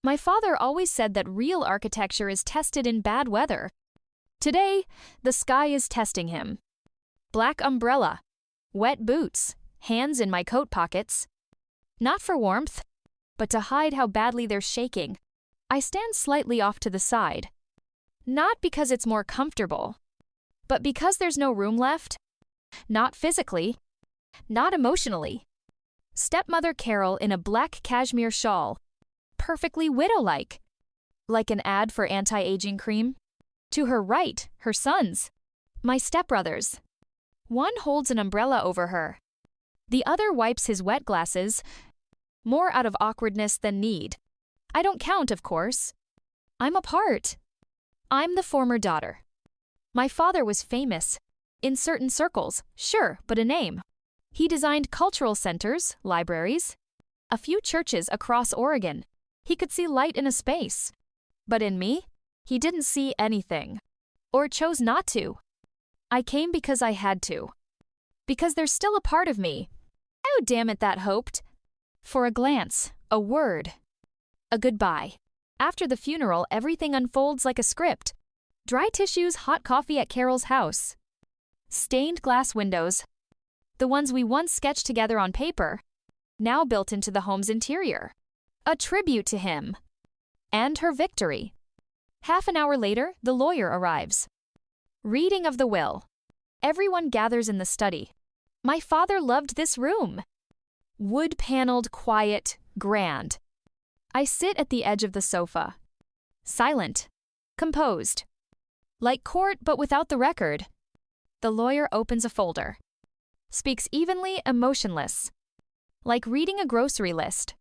My father always said that real architecture is tested in bad weather. Today, the sky is testing him. Black umbrella, wet boots, hands in my coat pockets. Not for warmth, but to hide how badly they're shaking. I stand slightly off to the side. Not because it's more comfortable, but because there's no room left. Not physically, not emotionally. Stepmother Carol in a black cashmere shawl, perfectly widow-like, like an ad for anti-aging cream. To her right, her sons, my stepbrothers. One holds an umbrella over her. The other wipes his wet glasses, more out of awkwardness than need. I don't count, of course. I'm a part. I'm the former daughter. My father was famous. In certain circles, sure, but a name. He designed cultural centers, libraries, a few churches across Oregon. He could see light in a space. But in me, he didn't see anything. Or chose not to. I came because I had to. Because there's still a part of me. Oh, damn it, that hoped. For a glance, a word, a goodbye. After the funeral, everything unfolds like a script. Dry tissues, hot coffee at Carol's house. Stained glass windows. The ones we once sketched together on paper, now built into the home's interior. A tribute to him. And her victory. Half an hour later, the lawyer arrives. Reading of the will. Everyone gathers in the study. My father loved this room. Wood-paneled, quiet, grand. I sit at the edge of the sofa. Silent. Composed. Like court, but without the record. The lawyer opens a folder. Speaks evenly, emotionless. Like reading a grocery list.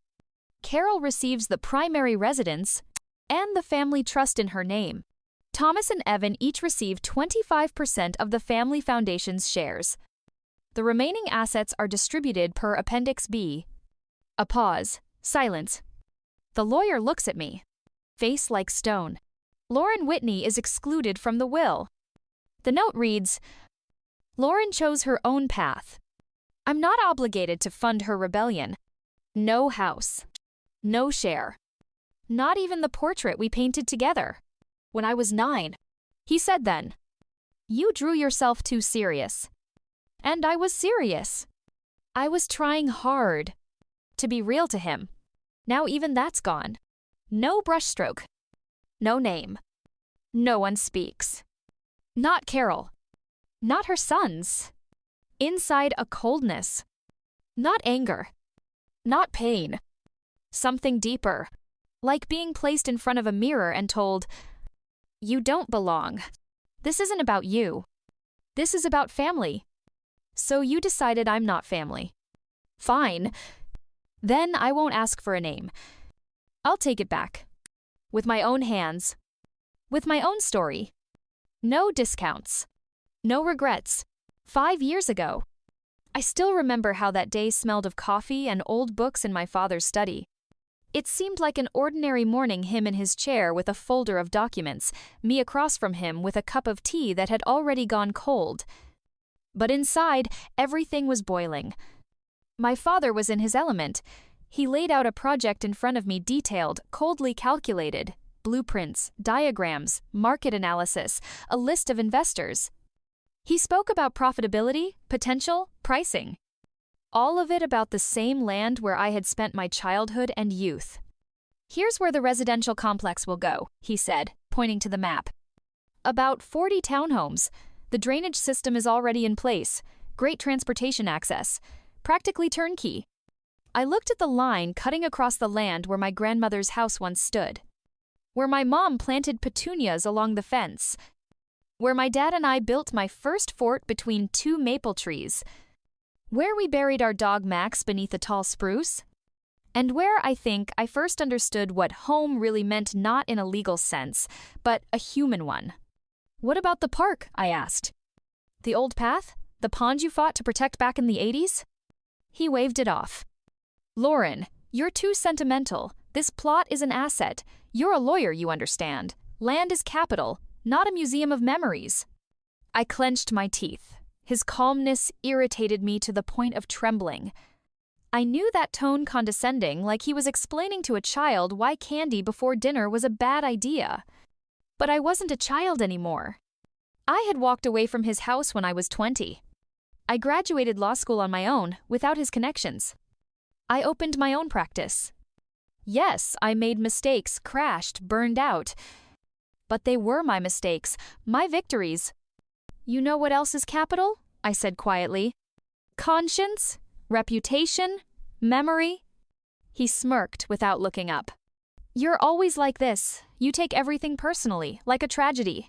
Carol receives the primary residence and the family trust in her name. Thomas and Evan each receive 25% of the family foundation's shares. The remaining assets are distributed per Appendix B. A pause. Silence. The lawyer looks at me. Face like stone. Lauren Whitney is excluded from the will. The note reads, Lauren chose her own path. I'm not obligated to fund her rebellion. No house. No share. Not even the portrait we painted together. When I was 9. He said then, You drew yourself too serious. And I was serious. I was trying hard to be real to him. Now even that's gone. No brushstroke. No name. No one speaks. Not Carol. Not her sons. Inside a coldness. Not anger. Not pain. Something deeper. Like being placed in front of a mirror and told, You don't belong. This isn't about you. This is about family. So you decided I'm not family. Fine. Then I won't ask for a name. I'll take it back. With my own hands. With my own story. No discounts. No regrets. 5 years ago. I still remember how that day smelled of coffee and old books in my father's study. It seemed like an ordinary morning, him in his chair with a folder of documents, me across from him with a cup of tea that had already gone cold. But inside, everything was boiling. My father was in his element. He laid out a project in front of me, detailed, coldly calculated. Blueprints, diagrams, market analysis, a list of investors. He spoke about profitability, potential, pricing. All of it about the same land where I had spent my childhood and youth. Here's where the residential complex will go, he said, pointing to the map. About 40 townhomes. The drainage system is already in place. Great transportation access. Practically turnkey. I looked at the line cutting across the land where my grandmother's house once stood. Where my mom planted petunias along the fence. Where my dad and I built my first fort between 2 maple trees. Where we buried our dog Max beneath a tall spruce. And where, I think, I first understood what home really meant, not in a legal sense, but a human one. What about the park? I asked. The old path? The pond you fought to protect back in the 80s? He waved it off. Lauren, you're too sentimental. This plot is an asset. You're a lawyer, you understand. Land is capital, not a museum of memories. I clenched my teeth. His calmness irritated me to the point of trembling. I knew that tone condescending, like he was explaining to a child why candy before dinner was a bad idea. But I wasn't a child anymore. I had walked away from his house when I was 20. I graduated law school on my own, without his connections. I opened my own practice. Yes, I made mistakes, crashed, burned out. But they were my mistakes, my victories. You know what else is capital? I said quietly. Conscience, reputation, memory. He smirked without looking up. You're always like this. You take everything personally, like a tragedy.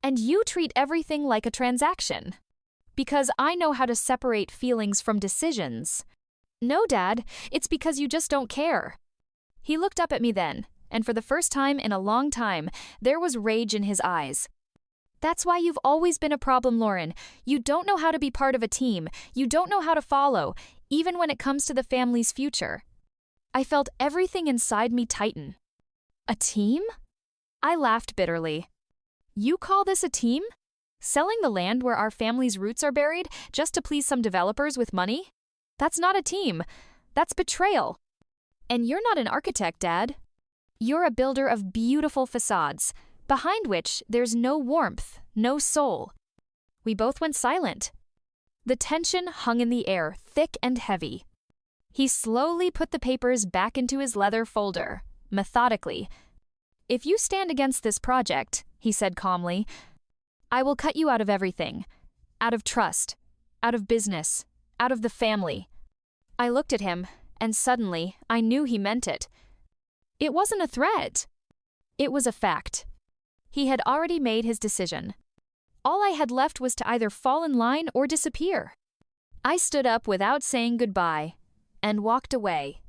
And you treat everything like a transaction. Because I know how to separate feelings from decisions. No, Dad, it's because you just don't care. He looked up at me then, and for the first time in a long time, there was rage in his eyes. That's why you've always been a problem, Lauren. You don't know how to be part of a team. You don't know how to follow, even when it comes to the family's future. I felt everything inside me tighten. A team? I laughed bitterly. You call this a team? Selling the land where our family's roots are buried just to please some developers with money? That's not a team. That's betrayal. And you're not an architect, Dad. You're a builder of beautiful facades, behind which there's no warmth, no soul. We both went silent. The tension hung in the air, thick and heavy. He slowly put the papers back into his leather folder, methodically. If you stand against this project, he said calmly, I will cut you out of everything. Out of trust, out of business, out of the family. I looked at him, and suddenly I knew he meant it. It wasn't a threat. It was a fact. He had already made his decision. All I had left was to either fall in line or disappear. I stood up without saying goodbye, and walked away.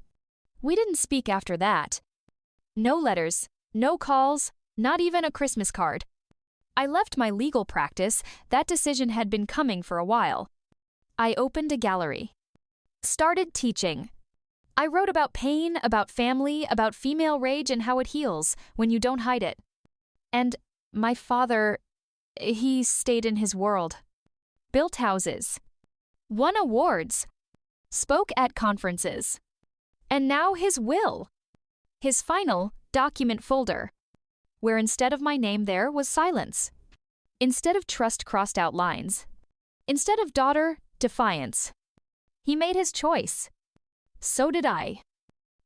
We didn't speak after that. No letters, no calls, not even a Christmas card. I left my legal practice. That decision had been coming for a while. I opened a gallery. Started teaching. I wrote about pain, about family, about female rage and how it heals when you don't hide it. And my father, he stayed in his world. Built houses. Won awards. Spoke at conferences. And now his will. His final document folder, where instead of my name there was silence. Instead of trust crossed out lines. Instead of daughter, defiance. He made his choice. So did I.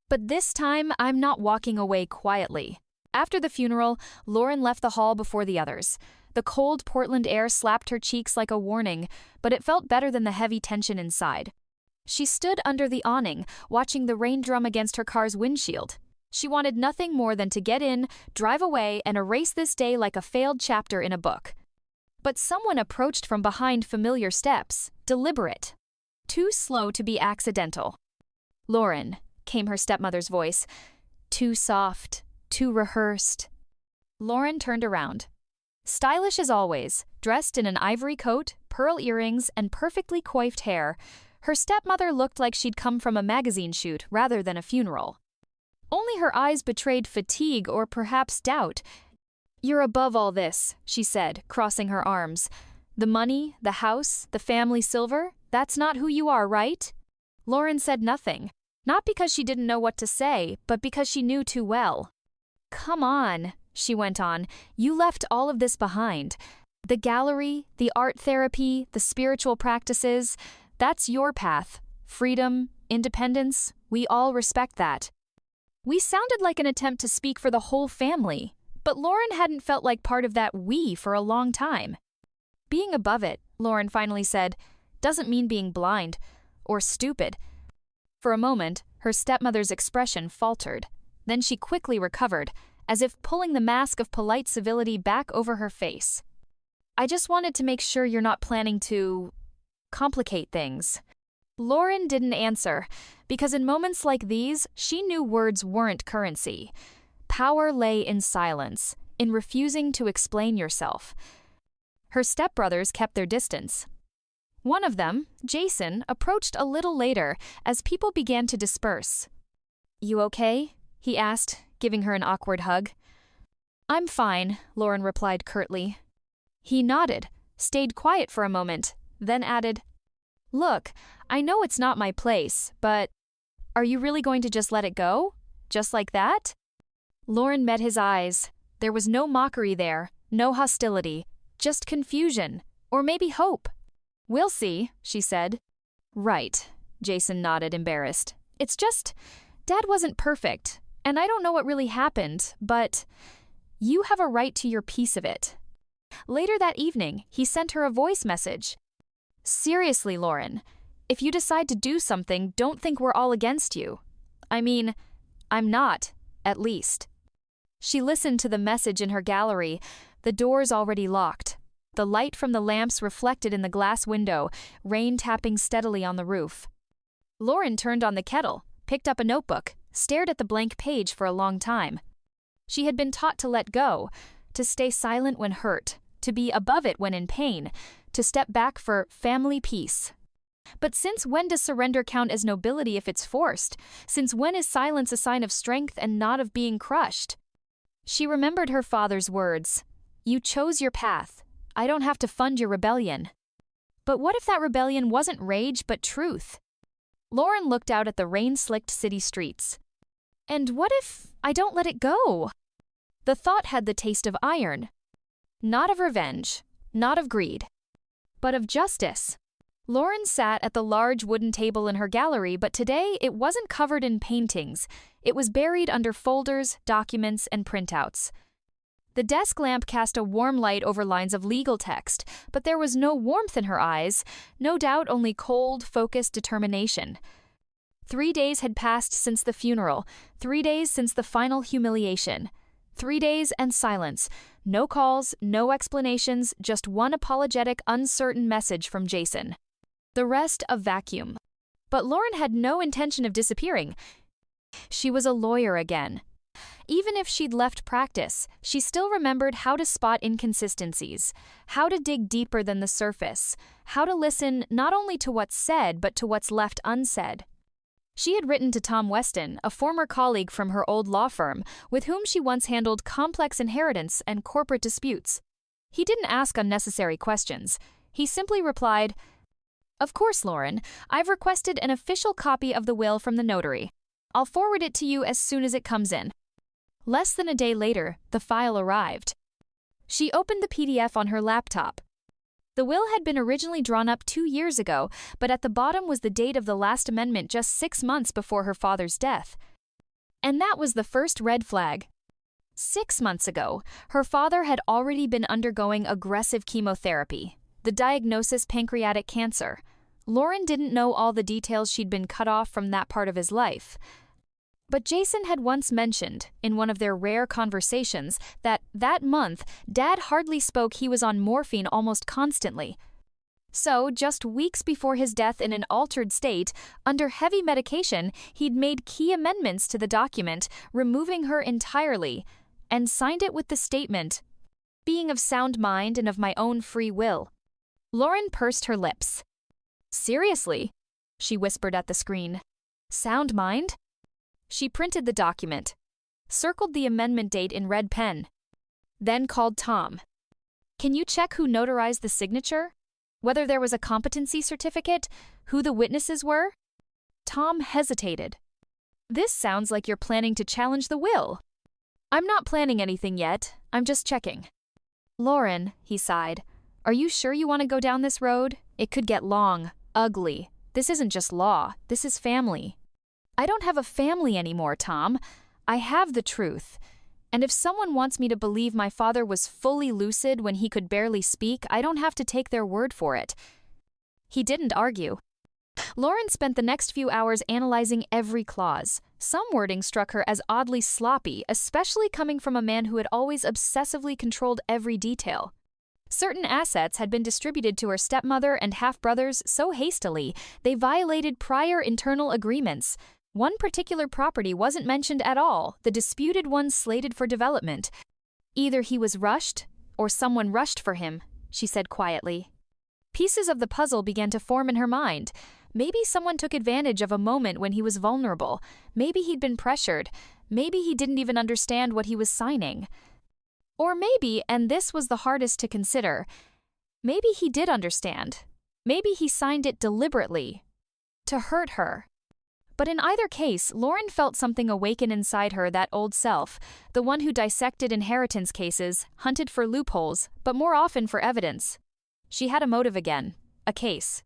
But this time, I'm not walking away quietly. After the funeral, Lauren left the hall before the others. The cold Portland air slapped her cheeks like a warning, but it felt better than the heavy tension inside. She stood under the awning, watching the rain drum against her car's windshield. She wanted nothing more than to get in, drive away, and erase this day like a failed chapter in a book. But someone approached from behind familiar steps, deliberate. Too slow to be accidental. Lauren, came her stepmother's voice. Too soft, too rehearsed. Lauren turned around. Stylish as always, dressed in an ivory coat, pearl earrings, and perfectly coiffed hair, her stepmother looked like she'd come from a magazine shoot rather than a funeral. Only her eyes betrayed fatigue or perhaps doubt. You're above all this, she said, crossing her arms. The money, the house, the family silver, that's not who you are, right? Lauren said nothing, not because she didn't know what to say, but because she knew too well. Come on, she went on, you left all of this behind. The gallery, the art therapy, the spiritual practices, that's your path. Freedom, independence, we all respect that. We sounded like an attempt to speak for the whole family, but Lauren hadn't felt like part of that we for a long time. Being above it, Lauren finally said, doesn't mean being blind or stupid. For a moment, her stepmother's expression faltered. Then she quickly recovered, as if pulling the mask of polite civility back over her face. I just wanted to make sure you're not planning to complicate things. Lauren didn't answer, because in moments like these, she knew words weren't currency. Power lay in silence, in refusing to explain yourself. Her stepbrothers kept their distance. One of them, Jason, approached a little later as people began to disperse. You okay? He asked, giving her an awkward hug. I'm fine, Lauren replied curtly. He nodded, stayed quiet for a moment, then added, Look, I know it's not my place, but Are you really going to just let it go? Just like that? Lauren met his eyes. There was no mockery there, no hostility, just confusion, or maybe hope. We'll see, she said. Right, Jason nodded, embarrassed. It's just, Dad wasn't perfect, and I don't know what really happened, but you have a right to your piece of it. Later that evening, he sent her a voice message. Seriously, Lauren, if you decide to do something, don't think we're all against you. I mean, I'm not, at least. She listened to the message in her gallery, the doors already locked. The light from the lamps reflected in the glass window, rain tapping steadily on the roof. Lauren turned on the kettle, picked up a notebook, stared at the blank page for a long time. She had been taught to let go, to stay silent when hurt, to be above it when in pain, to step back for family peace. But since when does surrender count as nobility if it's forced? Since when is silence a sign of strength and not of being crushed? She remembered her father's words. You chose your path. I don't have to fund your rebellion. But what if that rebellion wasn't rage but truth? Lauren looked out at the rain-slicked city streets. And what if I don't let it go? The thought had the taste of iron. Not of revenge, not of greed, but of justice. Lauren sat at the large wooden table in her gallery, but today it wasn't covered in paintings. It was buried under folders, documents, and printouts. The desk lamp cast a warm light over lines of legal text, but there was no warmth in her eyes, no doubt only cold, focused determination. 3 days had passed since the funeral, 3 days since the final humiliation. 3 days and silence. No calls, no explanations, just one apologetic, uncertain message from Jason. The rest a vacuum. But Lauren had no intention of disappearing. She was a lawyer again. Even if she'd left practice, she still remembered how to spot inconsistencies, how to dig deeper than the surface, how to listen not only to what's said, but to what's left unsaid. She had written to Tom Weston, a former colleague from her old law firm, with whom she once handled complex inheritance and corporate disputes. He didn't ask unnecessary questions. He simply replied, Of course, Lauren, I've requested an official copy of the will from the notary. I'll forward it to you as soon as it comes in. Less than a day later, the file arrived. She opened the PDF on her laptop. The will had been originally drawn up 2 years ago, but at the bottom was the date of the last amendment just 6 months before her father's death. And that was the first red flag. 6 months ago, her father had already been undergoing aggressive chemotherapy, the diagnosis pancreatic cancer. Lauren didn't know all the details. She'd been cut off from that part of his life. But Jason had once mentioned, in one of their rare conversations, that month, Dad hardly spoke. He was on morphine almost constantly. So, just weeks before his death in an altered state, under heavy medication, he'd made key amendments to the document, removing her entirely, and signed it with the statement, "Being of sound mind and of my own free will." Lauren pursed her lips. Seriously? She whispered at the screen. Sound mind? She printed the document, circled the amendment date in red pen, then called Tom. Can you check who notarized the signature? Whether there was a competency certificate? Who the witnesses were? Tom hesitated. This sounds like you're planning to challenge the will. I'm not planning anything yet. I'm just checking. Lauren, he sighed, are you sure you want to go down this road? It could get long, ugly. This isn't just law. This is family. I don't have a family anymore, Tom. I have the truth. And if someone wants me to believe my father was fully lucid when he could barely speak, I don't have to take their word for it. He didn't argue. Lauren spent the next few hours analyzing every clause. Some wording struck her as oddly sloppy, especially coming from a man who had always obsessively controlled every detail. Certain assets had been distributed to her stepmother and half-brothers so hastily, they violated prior internal agreements. One particular property wasn't mentioned at all, the disputed one slated for development. Either he was rushed, or someone rushed for him, she said quietly. Pieces of the puzzle began to form in her mind. Maybe someone took advantage of a moment when he was vulnerable. Maybe he'd been pressured. Maybe he didn't even understand what he was signing. Or maybe, and this was the hardest to consider, maybe he did understand. Maybe he signed it deliberately, to hurt her. But in either case, Lauren felt something awaken inside her, that old self, the one who dissected inheritance cases, hunted for loopholes, but more often for evidence. She had a motive again, a case.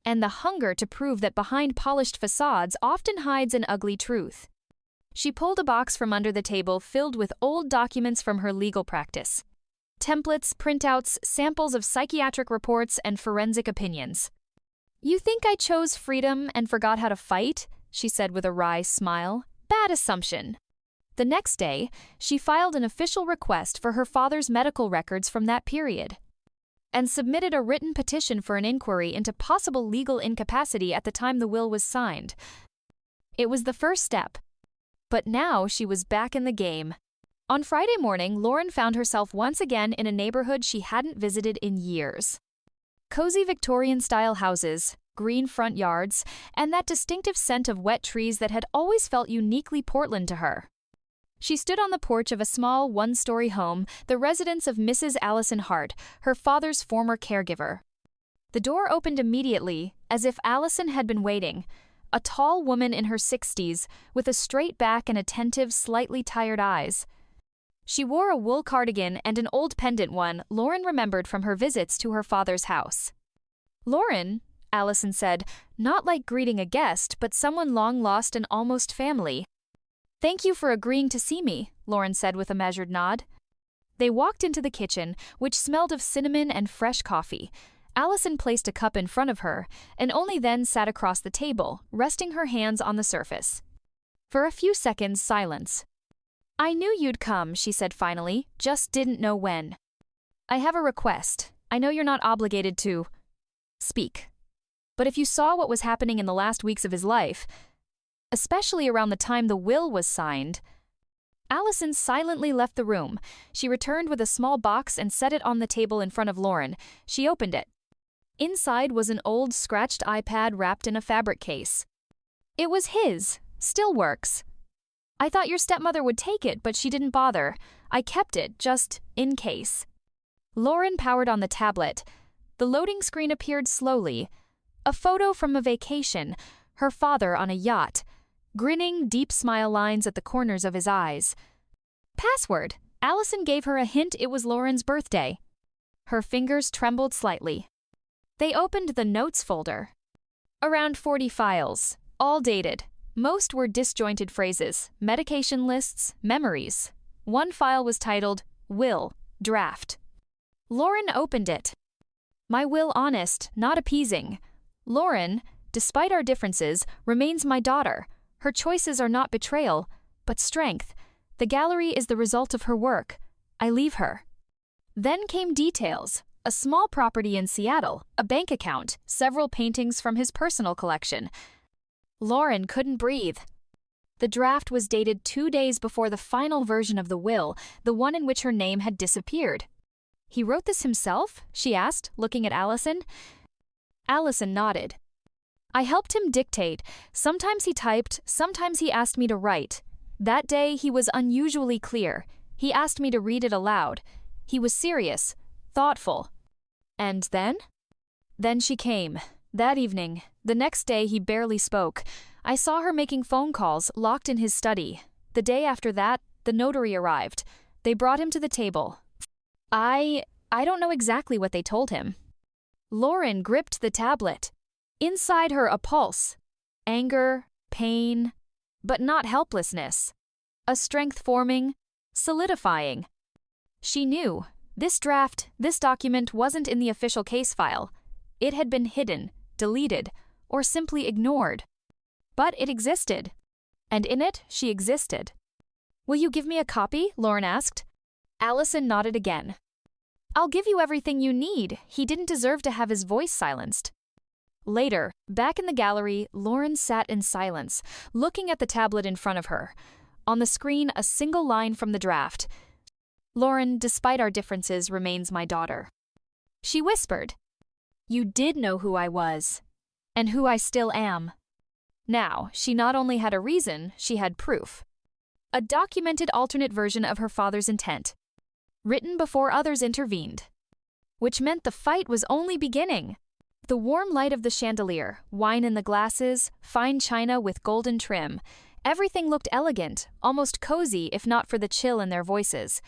And the hunger to prove that behind polished facades often hides an ugly truth. She pulled a box from under the table filled with old documents from her legal practice. Templates, printouts, samples of psychiatric reports, and forensic opinions. "You think I chose freedom and forgot how to fight?" she said with a wry smile. "Bad assumption." The next day, she filed an official request for her father's medical records from that period, and submitted a written petition for an inquiry into possible legal incapacity at the time the will was signed. It was the first step. But now she was back in the game. On Friday morning, Lauren found herself once again in a neighborhood she hadn't visited in years. Cozy Victorian-style houses, green front yards, and that distinctive scent of wet trees that had always felt uniquely Portland to her. She stood on the porch of a small one-story home, the residence of Mrs. Allison Hart, her father's former caregiver. The door opened immediately, as if Allison had been waiting. A tall woman in her 60s, with a straight back and attentive, slightly tired eyes. She wore a wool cardigan and an old pendant one Lauren remembered from her visits to her father's house. "Lauren," Allison said, not like greeting a guest, but someone long lost and almost family. "Thank you for agreeing to see me," Lauren said with a measured nod. They walked into the kitchen, which smelled of cinnamon and fresh coffee. Allison placed a cup in front of her, and only then sat across the table, resting her hands on the surface. For a few seconds, silence. "I knew you'd come," she said finally, "just didn't know when. I have a request. I know you're not obligated to speak. But if you saw what was happening in the last weeks of his life, especially around the time the will was signed..." Allison silently left the room. She returned with a small box and set it on the table in front of Lauren. She opened it. Inside was an old, scratched iPad wrapped in a fabric case. It was his. Still works. "I thought your stepmother would take it, but she didn't bother. I kept it, just in case." Lauren powered on the tablet. The loading screen appeared slowly. A photo from a vacation, her father on a yacht, grinning, deep smile lines at the corners of his eyes. "Password." Allison gave her a hint it was Lauren's birthday. Her fingers trembled slightly. They opened the notes folder. Around 40 files, all dated. Most were disjointed phrases, medication lists, memories. One file was titled, "Will, Draft." Lauren opened it. "My will honest, not appeasing. Lauren, despite our differences, remains my daughter. Her choices are not betrayal, but strength. The gallery is the result of her work. I leave her." Then came details. A small property in Seattle, a bank account, several paintings from his personal collection. Lauren couldn't breathe. The draft was dated 2 days before the final version of the will, the one in which her name had disappeared. "He wrote this himself?" she asked, looking at Allison. Allison nodded. "I helped him dictate. Sometimes he typed, sometimes he asked me to write. That day he was unusually clear. He asked me to read it aloud. He was serious, thoughtful. And then? Then she came. That evening. The next day he barely spoke. I saw her making phone calls, locked in his study. The day after that, the notary arrived. They brought him to the table. I don't know exactly what they told him." Lauren gripped the tablet. Inside her a pulse. Anger, pain, but not helplessness. A strength forming, solidifying. She knew. This draft, this document wasn't in the official case file. It had been hidden, deleted, or simply ignored. But it existed. And in it, she existed. "Will you give me a copy?" Lauren asked. Allison nodded again. "I'll give you everything you need. He didn't deserve to have his voice silenced." Later, back in the gallery, Lauren sat in silence, looking at the tablet in front of her. On the screen, a single line from the draft. "Lauren, despite our differences, remains my daughter." She whispered, "You did know who I was, and who I still am." Now, she not only had a reason, she had proof. A documented alternate version of her father's intent, written before others intervened. Which meant the fight was only beginning. The warm light of the chandelier, wine in the glasses, fine china with golden trim. Everything looked elegant, almost cozy if not for the chill in their voices.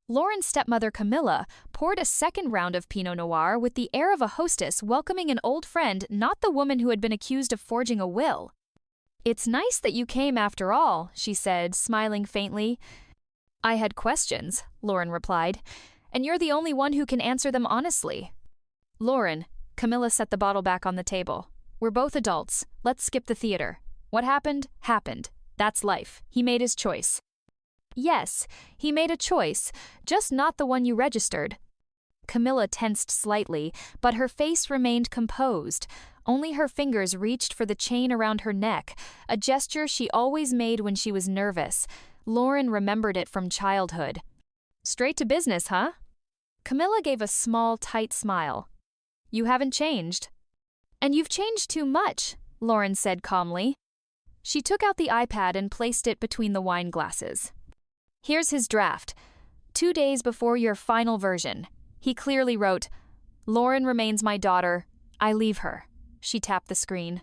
Lauren's stepmother Camilla poured a second round of Pinot Noir with the air of a hostess welcoming an old friend, not the woman who had been accused of forging a will. "It's nice that you came after all," she said, smiling faintly. "I had questions," Lauren replied, "and you're the only one who can answer them honestly." "Lauren," Camilla set the bottle back on the table. "We're both adults. Let's skip the theater. What happened, happened. That's life. He made his choice." "Yes, he made a choice, just not the one you registered." Camilla tensed slightly, but her face remained composed. Only her fingers reached for the chain around her neck, a gesture she always made when she was nervous. Lauren remembered it from childhood. "Straight to business, huh?" Camilla gave a small, tight smile. "You haven't changed." "And you've changed too much," Lauren said calmly. She took out the iPad and placed it between the wine glasses. "Here's his draft. 2 days before your final version." He clearly wrote, "Lauren remains my daughter. I leave her." She tapped the screen.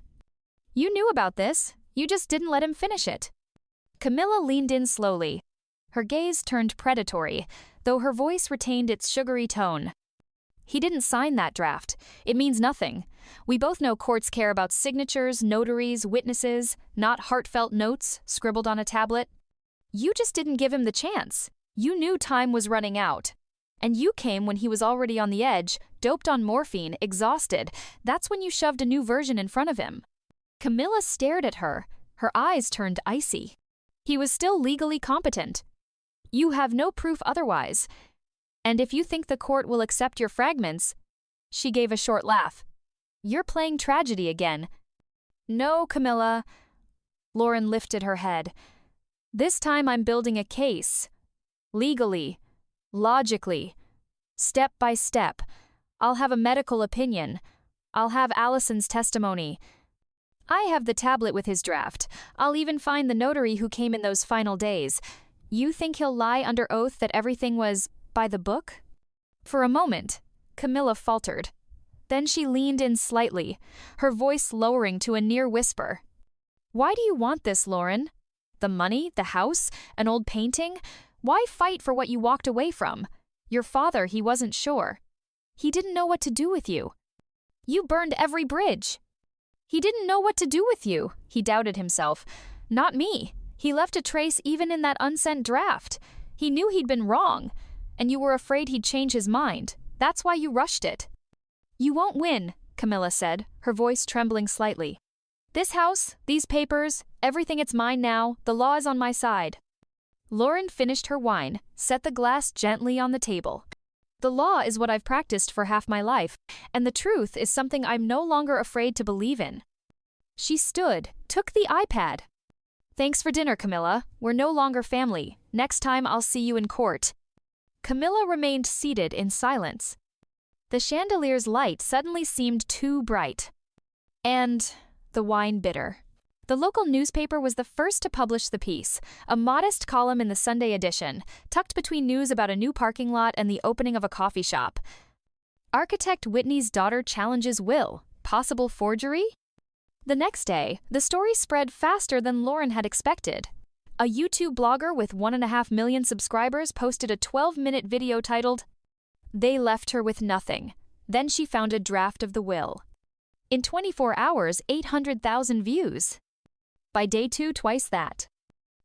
"You knew about this. You just didn't let him finish it." Camilla leaned in slowly. Her gaze turned predatory, though her voice retained its sugary tone. "He didn't sign that draft. It means nothing. We both know courts care about signatures, notaries, witnesses, not heartfelt notes scribbled on a tablet. You just didn't give him the chance. You knew time was running out. And you came when he was already on the edge, doped on morphine, exhausted. That's when you shoved a new version in front of him." Camilla stared at her. Her eyes turned icy. "He was still legally competent. You have no proof otherwise. And if you think the court will accept your fragments..." She gave a short laugh. "You're playing tragedy again." "No, Camilla." Lauren lifted her head. "This time I'm building a case. Legally. Logically. Step by step. I'll have a medical opinion. I'll have Allison's testimony. I have the tablet with his draft. I'll even find the notary who came in those final days. You think he'll lie under oath that everything was by the book?" For a moment, Camilla faltered. Then she leaned in slightly, her voice lowering to a near whisper. "Why do you want this, Lauren? The money, the house, an old painting? Why fight for what you walked away from? Your father, he wasn't sure. He didn't know what to do with you. You burned every bridge. He didn't know what to do with you," he doubted himself. "Not me. He left a trace even in that unsent draft. He knew he'd been wrong, and you were afraid he'd change his mind. That's why you rushed it." "You won't win," Camilla said, her voice trembling slightly. "This house, these papers, everything, it's mine now. The law is on my side." Lauren finished her wine, set the glass gently on the table. "The law is what I've practiced for half my life, and the truth is something I'm no longer afraid to believe in." She stood, took the iPad. "Thanks for dinner, Camilla. We're no longer family. Next time I'll see you in court." Camilla remained seated in silence. The chandelier's light suddenly seemed too bright. And the wine bitter. The local newspaper was the first to publish the piece, a modest column in the Sunday edition, tucked between news about a new parking lot and the opening of a coffee shop. Architect Whitney's daughter challenges will. Possible forgery? The next day, the story spread faster than Lauren had expected. A YouTube blogger with 1.5 million subscribers posted a 12-minute video titled, "They Left Her With Nothing. Then She Found a Draft of the Will." In 24 hours, 800,000 views. By day 2, twice that.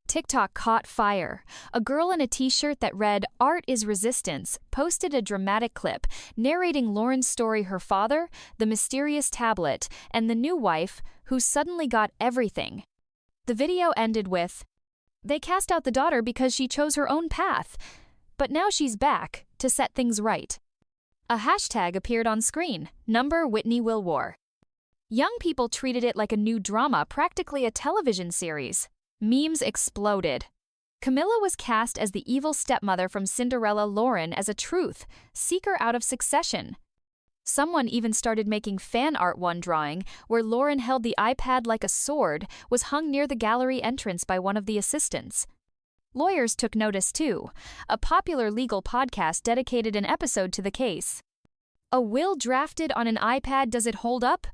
TikTok caught fire. A girl in a t-shirt that read, "Art is Resistance," posted a dramatic clip narrating Lauren's story, her father, the mysterious tablet, and the new wife who suddenly got everything. The video ended with, "They cast out the daughter because she chose her own path, but now she's back to set things right." A hashtag appeared on screen, #WhitneyWillWar. Young people treated it like a new drama, practically a television series. Memes exploded. Camilla was cast as the evil stepmother from Cinderella, Lauren as a truth seeker out of Succession. Someone even started making fan art. One drawing, where Lauren held the iPad like a sword, was hung near the gallery entrance by one of the assistants. Lawyers took notice too. A popular legal podcast dedicated an episode to the case. A will drafted on an iPad, does it hold up?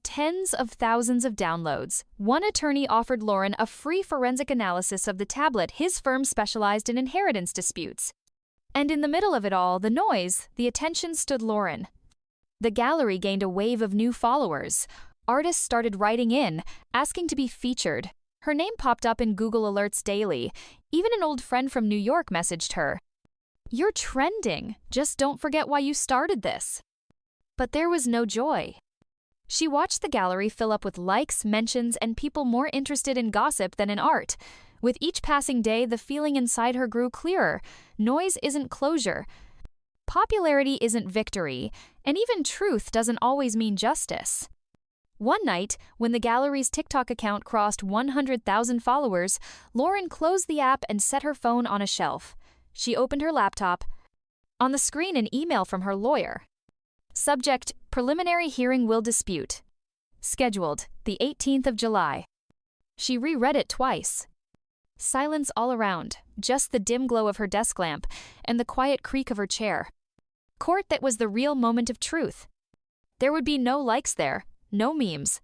Tens of thousands of downloads. One attorney offered Lauren a free forensic analysis of the tablet. His firm specialized in inheritance disputes. And in the middle of it all, the noise, the attention stood Lauren. The gallery gained a wave of new followers. Artists started writing in, asking to be featured. Her name popped up in Google Alerts daily. Even an old friend from New York messaged her. "You're trending. Just don't forget why you started this." But there was no joy. She watched the gallery fill up with likes, mentions, and people more interested in gossip than in art. With each passing day, the feeling inside her grew clearer. Noise isn't closure. Popularity isn't victory. And even truth doesn't always mean justice. One night, when the gallery's TikTok account crossed 100,000 followers, Lauren closed the app and set her phone on a shelf. She opened her laptop. On the screen, an email from her lawyer. Subject: Preliminary hearing will dispute. Scheduled, the 18th of July. She reread it twice. Silence all around, just the dim glow of her desk lamp and the quiet creak of her chair. Court that was the real moment of truth. There would be no likes there, no memes.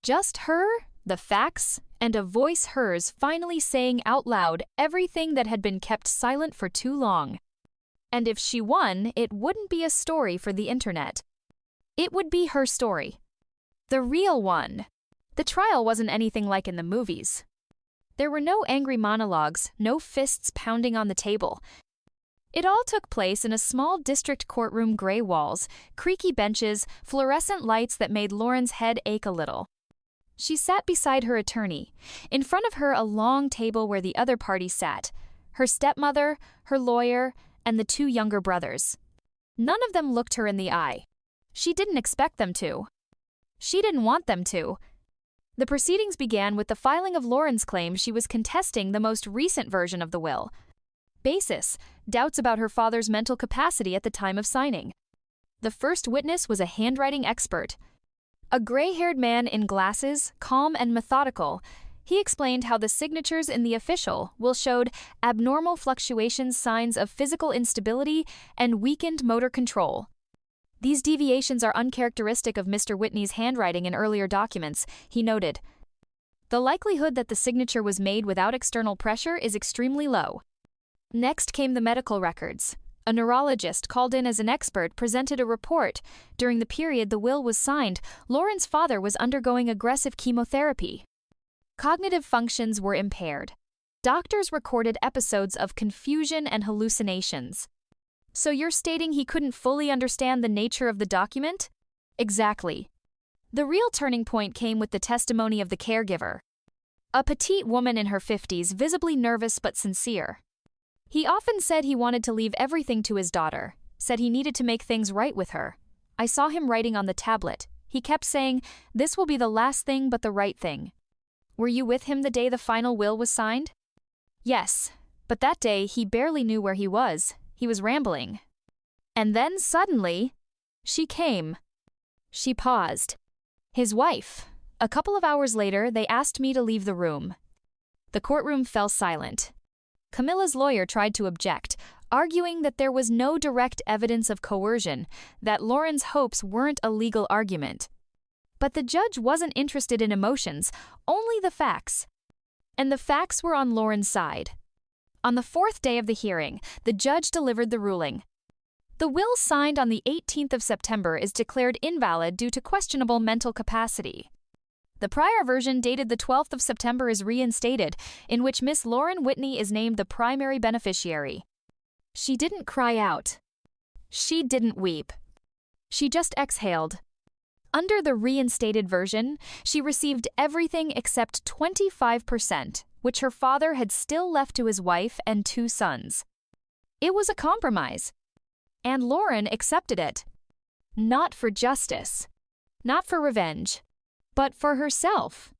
Just her, the facts, and a voice, hers, finally saying out loud everything that had been kept silent for too long. And if she won, it wouldn't be a story for the internet. It would be her story. The real one. The trial wasn't anything like in the movies. There were no angry monologues, no fists pounding on the table. It all took place in a small district courtroom, gray walls, creaky benches, fluorescent lights that made Lauren's head ache a little. She sat beside her attorney. In front of her, a long table where the other party sat. Her stepmother, her lawyer, and the two younger brothers. None of them looked her in the eye. She didn't expect them to. She didn't want them to. The proceedings began with the filing of Lauren's claim she was contesting the most recent version of the will. Basis: doubts about her father's mental capacity at the time of signing. The first witness was a handwriting expert. A gray-haired man in glasses, calm and methodical. He explained how the signatures in the official will showed abnormal fluctuations, signs of physical instability, and weakened motor control. These deviations are uncharacteristic of Mr. Whitney's handwriting in earlier documents, he noted. The likelihood that the signature was made without external pressure is extremely low. Next came the medical records. A neurologist called in as an expert presented a report. During the period the will was signed, Lauren's father was undergoing aggressive chemotherapy. Cognitive functions were impaired. Doctors recorded episodes of confusion and hallucinations. So you're stating he couldn't fully understand the nature of the document? Exactly. The real turning point came with the testimony of the caregiver. A petite woman in her 50s, visibly nervous but sincere. He often said he wanted to leave everything to his daughter, said he needed to make things right with her. I saw him writing on the tablet. He kept saying, "This will be the last thing but the right thing." Were you with him the day the final will was signed? Yes, but that day he barely knew where he was. He was rambling. And then suddenly, she came. She paused. His wife. A couple of hours later, they asked me to leave the room. The courtroom fell silent. Camilla's lawyer tried to object, arguing that there was no direct evidence of coercion, that Lauren's hopes weren't a legal argument. But the judge wasn't interested in emotions, only the facts. And the facts were on Lauren's side. On the fourth day of the hearing, the judge delivered the ruling. The will signed on the 18th of September is declared invalid due to questionable mental capacity. The prior version dated the 12th of September is reinstated, in which Miss Lauren Whitney is named the primary beneficiary. She didn't cry out. She didn't weep. She just exhaled. Under the reinstated version, she received everything except 25%, which her father had still left to his wife and two sons. It was a compromise. And Lauren accepted it. Not for justice. Not for revenge. But for herself.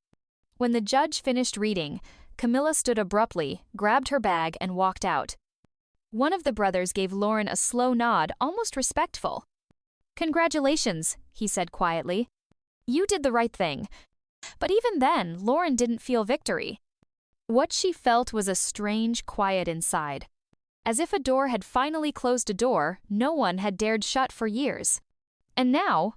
When the judge finished reading, Camilla stood abruptly, grabbed her bag, and walked out. One of the brothers gave Lauren a slow nod, almost respectful. "Congratulations," he said quietly. "You did the right thing." But even then, Lauren didn't feel victory. What she felt was a strange quiet inside. As if a door had finally closed a door no one had dared shut for years. And now,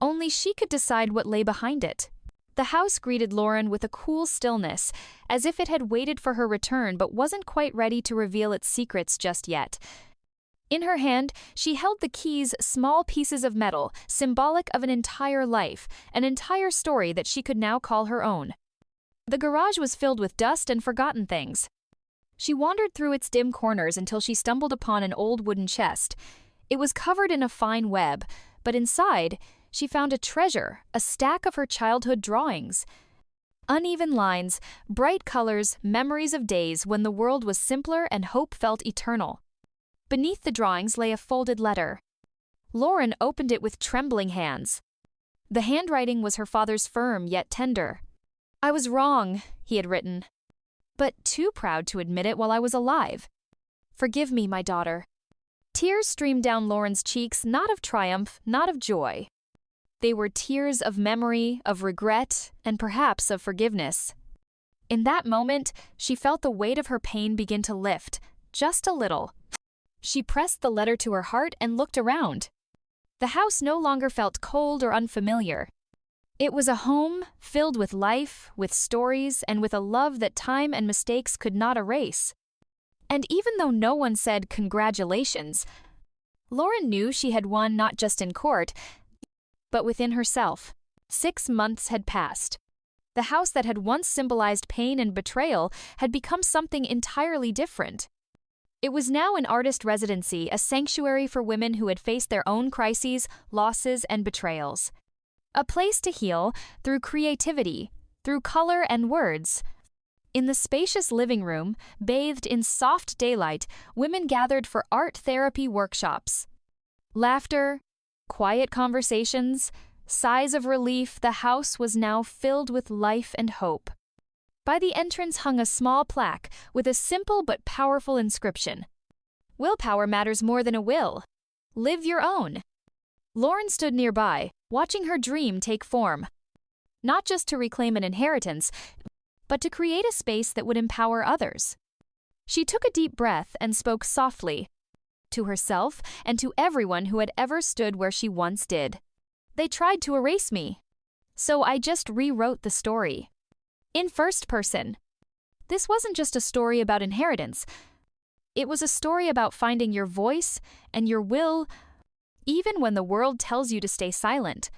only she could decide what lay behind it. The house greeted Lauren with a cool stillness, as if it had waited for her return but wasn't quite ready to reveal its secrets just yet. In her hand, she held the keys, small pieces of metal, symbolic of an entire life, an entire story that she could now call her own. The garage was filled with dust and forgotten things. She wandered through its dim corners until she stumbled upon an old wooden chest. It was covered in a fine web, but inside, she found a treasure, a stack of her childhood drawings. Uneven lines, bright colors, memories of days when the world was simpler and hope felt eternal. Beneath the drawings lay a folded letter. Lauren opened it with trembling hands. The handwriting was her father's firm yet tender. "I was wrong," he had written, "but too proud to admit it while I was alive. Forgive me, my daughter." Tears streamed down Lauren's cheeks, not of triumph, not of joy. They were tears of memory, of regret, and perhaps of forgiveness. In that moment, she felt the weight of her pain begin to lift, just a little. She pressed the letter to her heart and looked around. The house no longer felt cold or unfamiliar. It was a home filled with life, with stories, and with a love that time and mistakes could not erase. And even though no one said congratulations, Lauren knew she had won not just in court, but within herself. 6 months had passed. The house that had once symbolized pain and betrayal had become something entirely different. It was now an artist residency, a sanctuary for women who had faced their own crises, losses, and betrayals. A place to heal through creativity, through color and words. In the spacious living room, bathed in soft daylight, women gathered for art therapy workshops. Laughter, quiet conversations, sighs of relief, the house was now filled with life and hope. By the entrance hung a small plaque with a simple but powerful inscription. "Willpower matters more than a will. Live your own." Lauren stood nearby, watching her dream take form. Not just to reclaim an inheritance, but to create a space that would empower others. She took a deep breath and spoke softly, to herself and to everyone who had ever stood where she once did. "They tried to erase me, so I just rewrote the story. In first person. This wasn't just a story about inheritance. It was a story about finding your voice and your will, even when the world tells you to stay silent."